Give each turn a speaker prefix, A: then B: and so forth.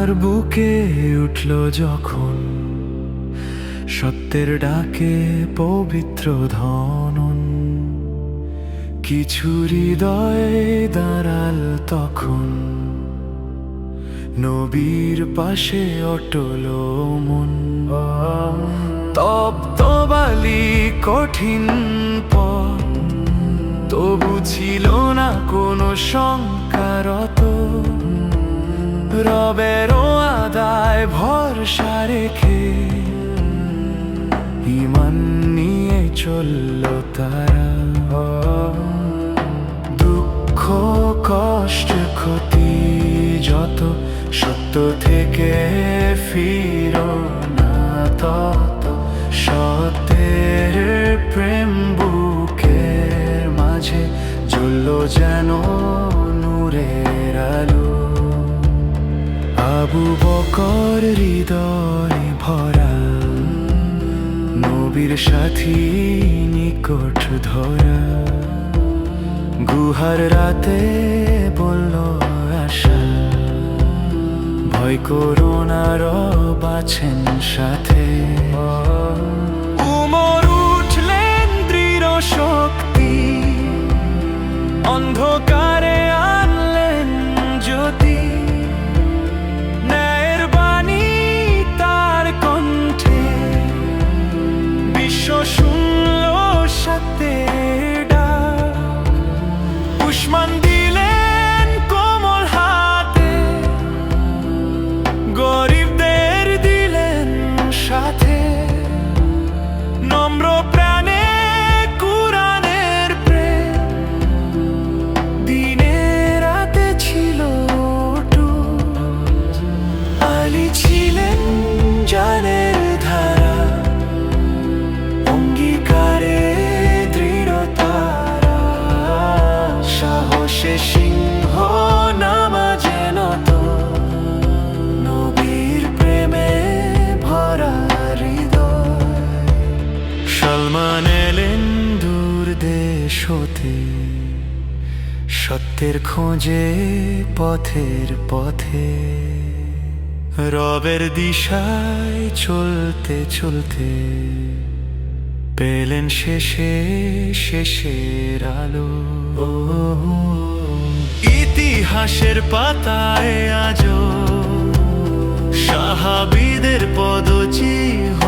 A: আমার বুকে উঠল যখন সত্যের ডাকে পবিত্র ধনন, কিছু হৃদয় দাঁড়াল তখন, নবীর পাশে অটল মন। তপ্ত বালি কঠিন পথ, তবু ছিল না কোনো শঙ্কারত, রবেরও আদায় ভরসা রেখে ঈমান নিয়ে চলল তারা। দুঃখ কষ্ট ক্ষতি যত, সত্য থেকে ফিরো না তত, সত্যের প্রেম বুকের মাঝে জ্বলল যেন নূরের আলো। আবু বকর হৃদয় ভরা, নবীর সাথী নিকট ধরা, গুহার রাতে বলল আশা, ভয় করো না রব আছেন সাথে। উমর উঠলেন দৃঢ় শক্তি, অন্ধকারে আনলেন জ্যোতি, ন্যায়ের বাণী তার কণ্ঠে, বিশ্ব শুনল সত্যের ডাক। উসমান দিলেন কোমল হাতে, গরিবদের দিলেন সাথে, নম্র প্রাণে কুরআনের প্রেম, দিনে রাতে ছিল অটুট। আলী ছিলেন জানের ধারা, অঙ্গীকারে দৃঢ় তারা, সাহসে সিংহ নামাজে নত, নবীর প্রেমে ভরা হৃদয়। সলমান এলেন দূর দেশ হতে, সত্যের খোঁজে পথের পথে, রবের দিশায় চলতে চলতে পেলেন শেষের আলো। ইতিহাসের পাতায় আজও সাহাবীদের পদচিহ্ন